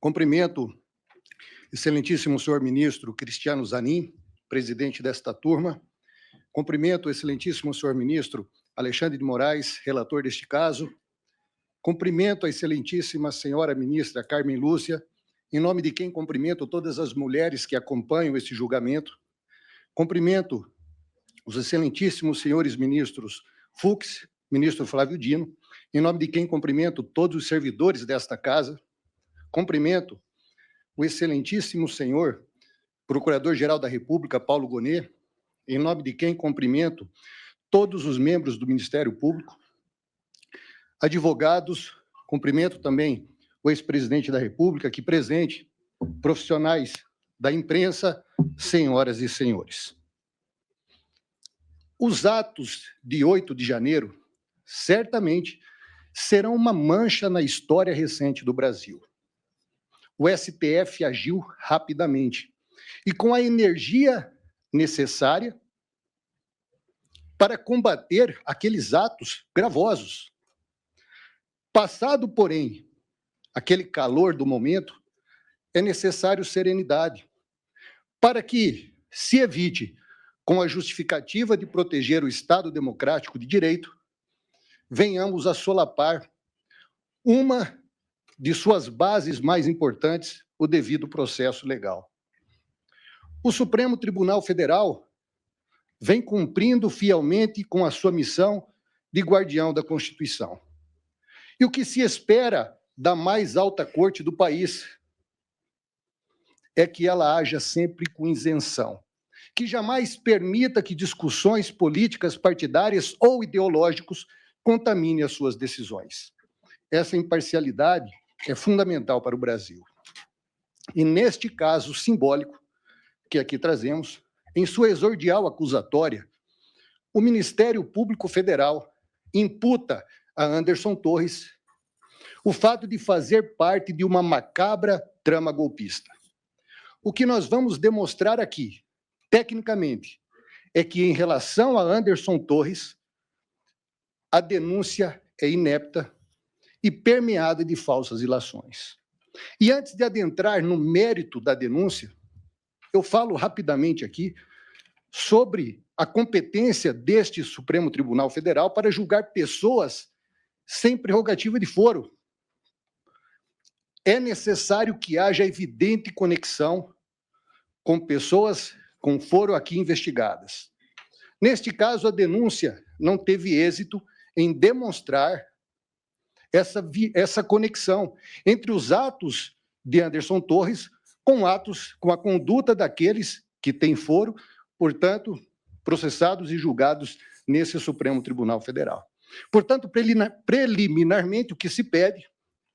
Cumprimento, excelentíssimo senhor ministro Cristiano Zanin, presidente desta turma. Cumprimento, excelentíssimo senhor ministro Alexandre de Moraes, relator deste caso. Cumprimento a excelentíssima senhora ministra Carmen Lúcia, em nome de quem cumprimento todas as mulheres que acompanham este julgamento. Cumprimento os excelentíssimos senhores ministros Fux, ministro Flávio Dino, em nome de quem cumprimento todos os servidores desta casa. Cumprimento o excelentíssimo senhor Procurador-Geral da República, Paulo Gonet, em nome de quem cumprimento todos os membros do Ministério Público. Advogados, cumprimento também o ex-presidente da República, aqui presente, profissionais da imprensa, senhoras e senhores. Os atos de 8 de janeiro, certamente, serão uma mancha na história recente do Brasil. O STF agiu rapidamente e com a energia necessária para combater aqueles atos gravosos. Passado, porém, aquele calor do momento, é necessário serenidade para que se evite, com a justificativa de proteger o Estado democrático de direito, venhamos a solapar uma de suas bases mais importantes, o devido processo legal. O Supremo Tribunal Federal vem cumprindo fielmente com a sua missão de guardião da Constituição. E o que se espera da mais alta corte do país é que ela haja sempre com isenção, que jamais permita que discussões políticas partidárias ou ideológicas contaminem as suas decisões. Essa imparcialidade é fundamental para o Brasil. E neste caso simbólico que aqui trazemos, em sua exordial acusatória, o Ministério Público Federal imputa a Anderson Torres o fato de fazer parte de uma macabra trama golpista. O que nós vamos demonstrar aqui, tecnicamente, é que, em relação a Anderson Torres, a denúncia é inepta e permeada de falsas ilações. E antes de adentrar no mérito da denúncia, eu falo rapidamente aqui sobre a competência deste Supremo Tribunal Federal para julgar pessoas sem prerrogativa de foro. É necessário que haja evidente conexão com pessoas com foro aqui investigadas. Neste caso, a denúncia não teve êxito em demonstrar essa conexão entre os atos de Anderson Torres com a conduta daqueles que têm foro, portanto, processados e julgados nesse Supremo Tribunal Federal. Portanto, preliminarmente, o que se pede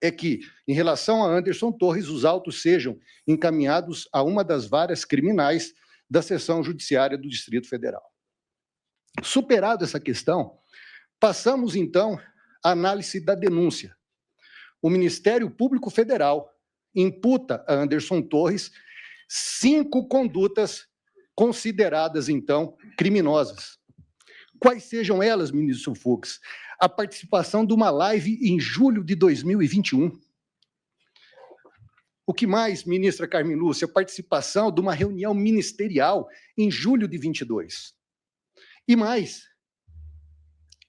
é que, em relação a Anderson Torres, os autos sejam encaminhados a uma das varas criminais da Seção Judiciária do Distrito Federal. Superado essa questão, passamos, então, à análise da denúncia. O Ministério Público Federal imputa a Anderson Torres 5 condutas consideradas, então, criminosas. Quais sejam elas, ministro Fux? A participação de uma live em julho de 2021. O que mais, ministra Carmen Lúcia? A participação de uma reunião ministerial em julho de 22. E mais,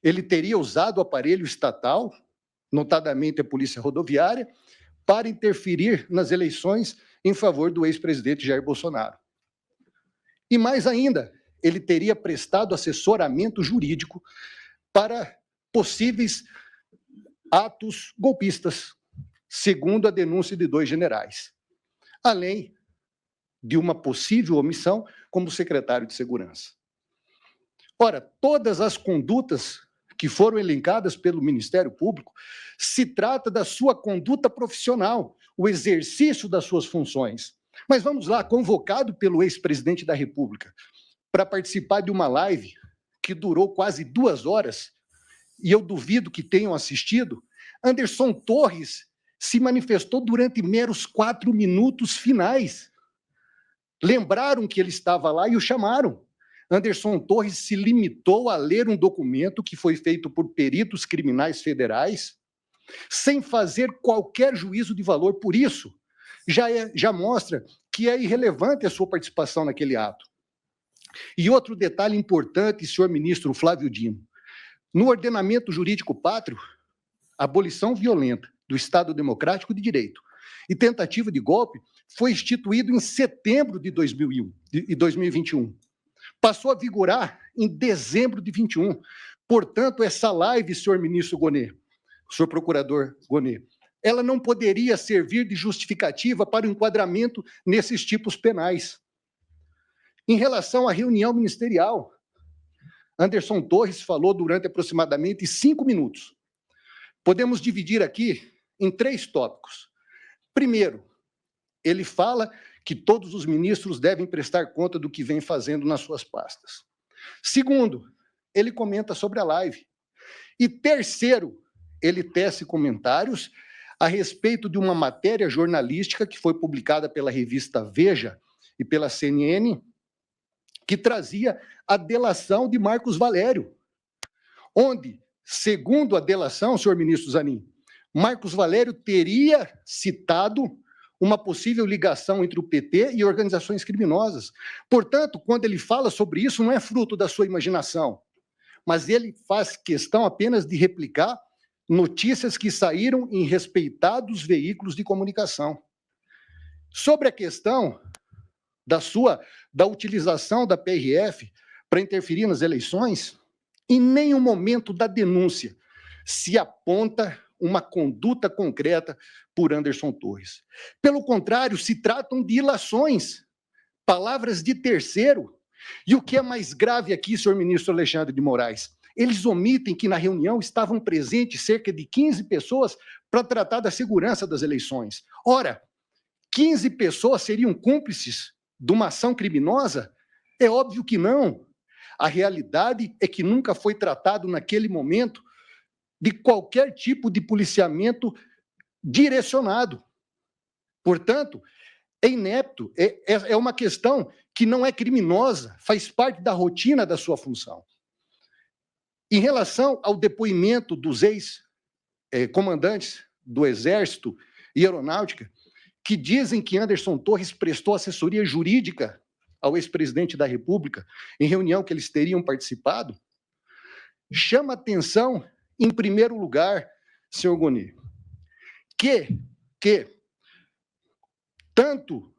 ele teria usado o aparelho estatal, notadamente a Polícia Rodoviária, para interferir nas eleições em favor do ex-presidente Jair Bolsonaro. E mais ainda, ele teria prestado assessoramento jurídico para possíveis atos golpistas, segundo a denúncia de 2 generais, além de uma possível omissão como secretário de Segurança. Ora, todas as condutas que foram elencadas pelo Ministério Público, se trata da sua conduta profissional, o exercício das suas funções. Mas vamos lá, convocado pelo ex-presidente da República para participar de uma live que durou quase 2 horas, e eu duvido que tenham assistido, Anderson Torres se manifestou durante meros 4 minutos finais. Lembraram que ele estava lá e o chamaram. Anderson Torres se limitou a ler um documento que foi feito por peritos criminais federais, sem fazer qualquer juízo de valor por isso. já mostra que é irrelevante a sua participação naquele ato. E outro detalhe importante, senhor ministro Flávio Dino, no ordenamento jurídico pátrio, a abolição violenta do Estado Democrático de Direito e tentativa de golpe foi instituído em setembro de 2021. Passou a vigorar em dezembro de 21. Portanto, essa live, senhor ministro Gonê, senhor procurador Gonê, ela não poderia servir de justificativa para o enquadramento nesses tipos penais. Em relação à reunião ministerial, Anderson Torres falou durante aproximadamente 5 minutos. Podemos dividir aqui em 3 tópicos. Primeiro, ele fala que todos os ministros devem prestar conta do que vem fazendo nas suas pastas. Segundo, ele comenta sobre a live. E terceiro, ele tece comentários a respeito de uma matéria jornalística que foi publicada pela revista Veja e pela CNN, que trazia a delação de Marcos Valério, onde, segundo a delação, senhor ministro Zanin, Marcos Valério teria citado uma possível ligação entre o PT e organizações criminosas. Portanto, quando ele fala sobre isso, não é fruto da sua imaginação, mas ele faz questão apenas de replicar notícias que saíram em respeitados veículos de comunicação. Sobre a questão da utilização da PRF para interferir nas eleições, em nenhum momento da denúncia se aponta uma conduta concreta por Anderson Torres. Pelo contrário, se tratam de ilações, palavras de terceiro. E o que é mais grave aqui, senhor ministro Alexandre de Moraes, eles omitem que na reunião estavam presentes cerca de 15 pessoas para tratar da segurança das eleições. Ora, 15 pessoas seriam cúmplices de uma ação criminosa? É óbvio que não. A realidade é que nunca foi tratado naquele momento de qualquer tipo de policiamento direcionado. Portanto, é inepto, é uma questão que não é criminosa, faz parte da rotina da sua função. Em relação ao depoimento dos ex-comandantes do Exército e Aeronáutica, que dizem que Anderson Torres prestou assessoria jurídica ao ex-presidente da República em reunião que eles teriam participado, chama atenção, em primeiro lugar, senhor Gonê, que tanto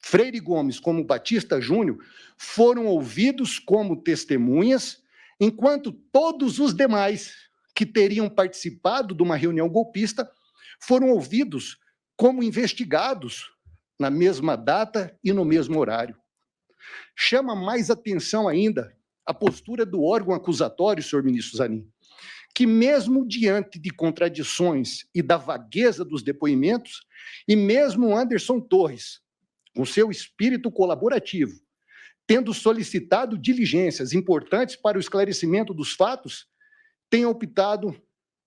Freire Gomes como Batista Júnior foram ouvidos como testemunhas, enquanto todos os demais que teriam participado de uma reunião golpista foram ouvidos como investigados na mesma data e no mesmo horário. Chama mais atenção ainda a postura do órgão acusatório, senhor ministro Zanin, que mesmo diante de contradições e da vagueza dos depoimentos, e mesmo Anderson Torres, com seu espírito colaborativo, tendo solicitado diligências importantes para o esclarecimento dos fatos, tem optado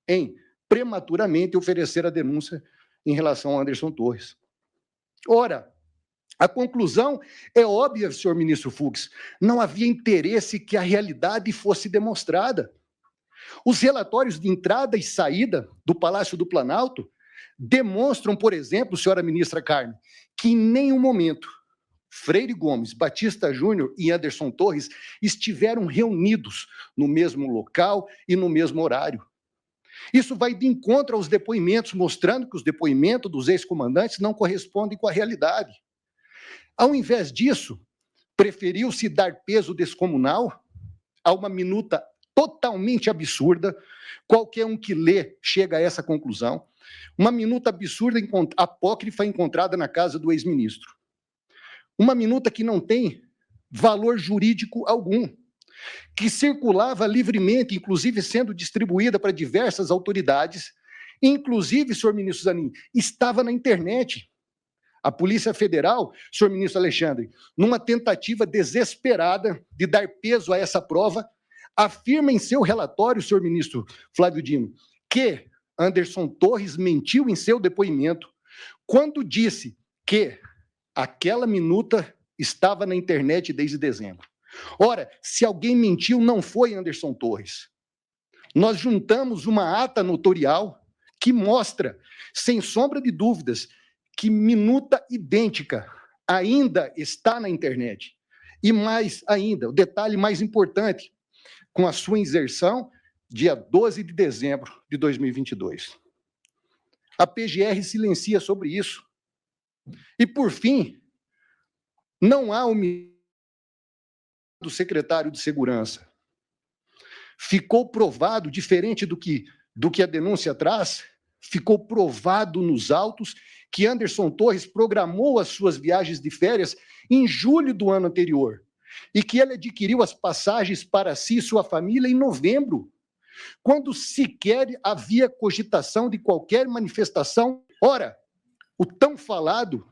em prematuramente oferecer a denúncia em relação a Anderson Torres. Ora, a conclusão é óbvia, senhor ministro Fux, não havia interesse que a realidade fosse demonstrada. Os relatórios de entrada e saída do Palácio do Planalto demonstram, por exemplo, senhora ministra Carmen, que em nenhum momento Freire Gomes, Batista Júnior e Anderson Torres estiveram reunidos no mesmo local e no mesmo horário. Isso vai de encontro aos depoimentos, mostrando que os depoimentos dos ex-comandantes não correspondem com a realidade. Ao invés disso, preferiu-se dar peso descomunal a uma minuta totalmente absurda, qualquer um que lê chega a essa conclusão, uma minuta absurda, apócrifa, encontrada na casa do ex-ministro. Uma minuta que não tem valor jurídico algum, que circulava livremente, inclusive sendo distribuída para diversas autoridades, inclusive, senhor ministro Zanin, estava na internet. A Polícia Federal, senhor ministro Alexandre, numa tentativa desesperada de dar peso a essa prova, afirma em seu relatório, senhor ministro Flávio Dino, que Anderson Torres mentiu em seu depoimento quando disse que aquela minuta estava na internet desde dezembro. Ora, se alguém mentiu, não foi Anderson Torres. Nós juntamos uma ata notorial que mostra, sem sombra de dúvidas, que minuta idêntica ainda está na internet. E mais ainda, o detalhe mais importante, com a sua inserção, dia 12 de dezembro de 2022. A PGR silencia sobre isso. E, por fim, não há do secretário de Segurança. Ficou provado, diferente do que a denúncia traz, ficou provado nos autos que Anderson Torres programou as suas viagens de férias em julho do ano anterior e que ele adquiriu as passagens para si e sua família em novembro, quando sequer havia cogitação de qualquer manifestação. Ora, o tão falado,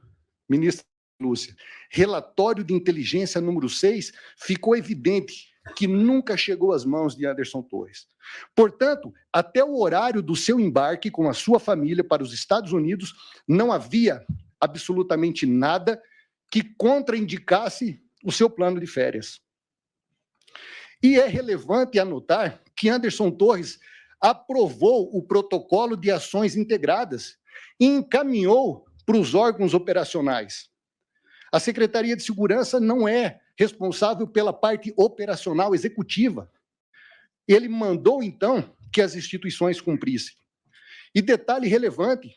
ministra Lúcia, relatório de inteligência número 6, ficou evidente que nunca chegou às mãos de Anderson Torres. Portanto, até o horário do seu embarque com a sua família para os Estados Unidos, não havia absolutamente nada que contraindicasse o seu plano de férias. E é relevante anotar que Anderson Torres aprovou o protocolo de ações integradas e encaminhou para os órgãos operacionais. A Secretaria de Segurança não é responsável pela parte operacional executiva. Ele mandou, então, que as instituições cumprissem. E detalhe relevante,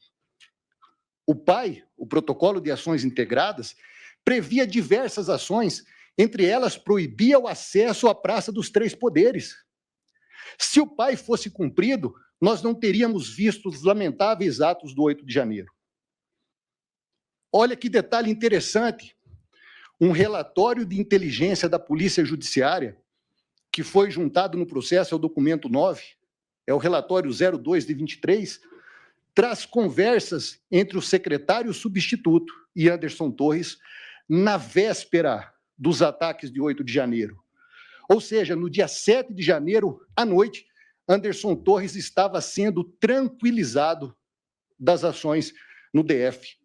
o protocolo de ações integradas, previa diversas ações, entre elas proibia o acesso à Praça dos Três Poderes. Se o PAI fosse cumprido, nós não teríamos visto os lamentáveis atos do 8 de janeiro. Olha que detalhe interessante, um relatório de inteligência da Polícia Judiciária, que foi juntado no processo, é o documento 9, é o relatório 02 de 23, traz conversas entre o secretário substituto e Anderson Torres na véspera dos ataques de 8 de janeiro. Ou seja, no dia 7 de janeiro, à noite, Anderson Torres estava sendo tranquilizado das ações no DF.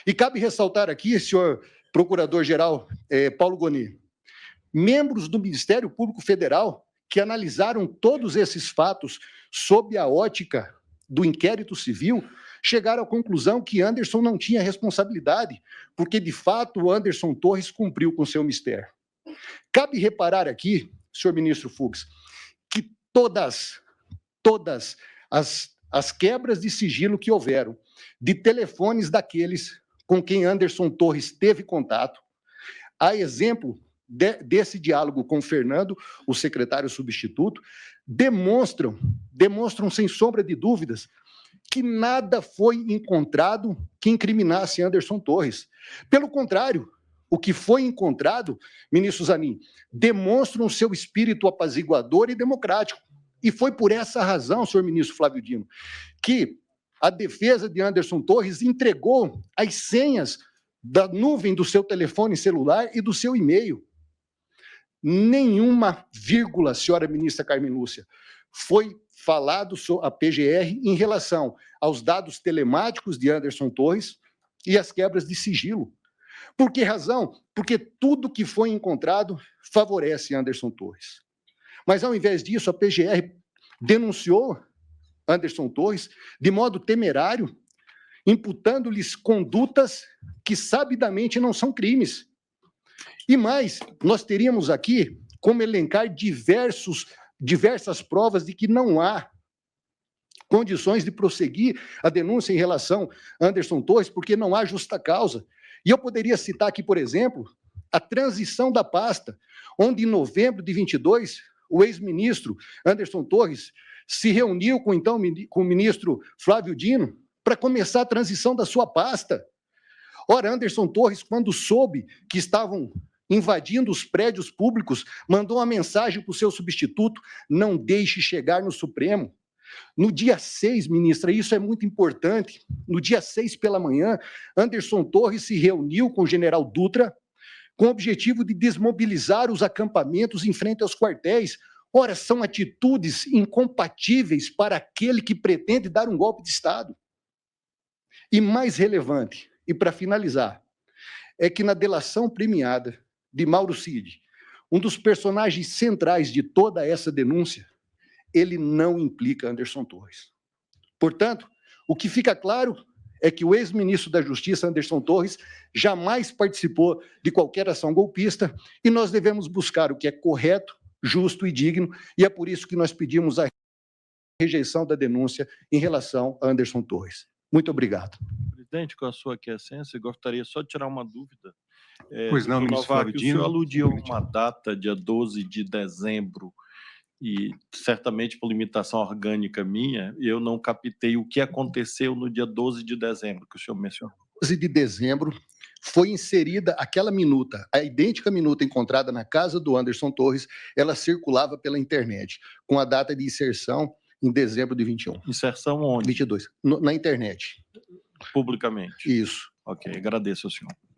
E cabe ressaltar aqui, senhor Procurador-Geral Paulo Gonet, membros do Ministério Público Federal que analisaram todos esses fatos sob a ótica do inquérito civil, chegaram à conclusão que Anderson não tinha responsabilidade, porque, de fato, o Anderson Torres cumpriu com seu mistério. Cabe reparar aqui, senhor ministro Fux, que todas as quebras de sigilo que houveram, de telefones daqueles com quem Anderson Torres teve contato, a exemplo desse diálogo com Fernando, o secretário substituto, demonstram sem sombra de dúvidas que nada foi encontrado que incriminasse Anderson Torres. Pelo contrário, o que foi encontrado, ministro Zanin, demonstra o seu espírito apaziguador e democrático. E foi por essa razão, senhor ministro Flávio Dino, que a defesa de Anderson Torres entregou as senhas da nuvem do seu telefone celular e do seu e-mail. Nenhuma vírgula, senhora ministra Carmen Lúcia, foi falado a PGR em relação aos dados telemáticos de Anderson Torres e as quebras de sigilo. Por que razão? Porque tudo que foi encontrado favorece Anderson Torres. Mas, ao invés disso, a PGR denunciou Anderson Torres de modo temerário, imputando-lhes condutas que sabidamente não são crimes. E mais, nós teríamos aqui como elencar diversas provas de que não há condições de prosseguir a denúncia em relação a Anderson Torres, porque não há justa causa. E eu poderia citar aqui, por exemplo, a transição da pasta, onde em novembro de 22, o ex-ministro Anderson Torres se reuniu com o ministro Flávio Dino para começar a transição da sua pasta. Ora, Anderson Torres, quando soube que estavam invadindo os prédios públicos, mandou uma mensagem para o seu substituto: não deixe chegar no Supremo. No dia 6, ministra, isso é muito importante, no dia 6 pela manhã, Anderson Torres se reuniu com o general Dutra com o objetivo de desmobilizar os acampamentos em frente aos quartéis. Ora, são atitudes incompatíveis para aquele que pretende dar um golpe de Estado. E mais relevante, e para finalizar, é que na delação premiada de Mauro Cid, um dos personagens centrais de toda essa denúncia, ele não implica Anderson Torres. Portanto, o que fica claro é que o ex-ministro da Justiça, Anderson Torres, jamais participou de qualquer ação golpista e nós devemos buscar o que é correto, justo e digno, e é por isso que nós pedimos a rejeição da denúncia em relação a Anderson Torres. Muito obrigado. Presidente, com a sua aquiescência, gostaria só de tirar uma dúvida. Pois não, ministro Flávio Novak, o senhor Dino. aludiu a uma data, dia 12 de dezembro, e certamente por limitação orgânica minha, eu não captei o que aconteceu no dia 12 de dezembro, que o senhor mencionou. 12 de dezembro foi inserida aquela minuta, a idêntica minuta encontrada na casa do Anderson Torres, ela circulava pela internet, com a data de inserção em dezembro de 21. Inserção onde? 22, na internet. Publicamente. Isso. Ok, agradeço ao senhor.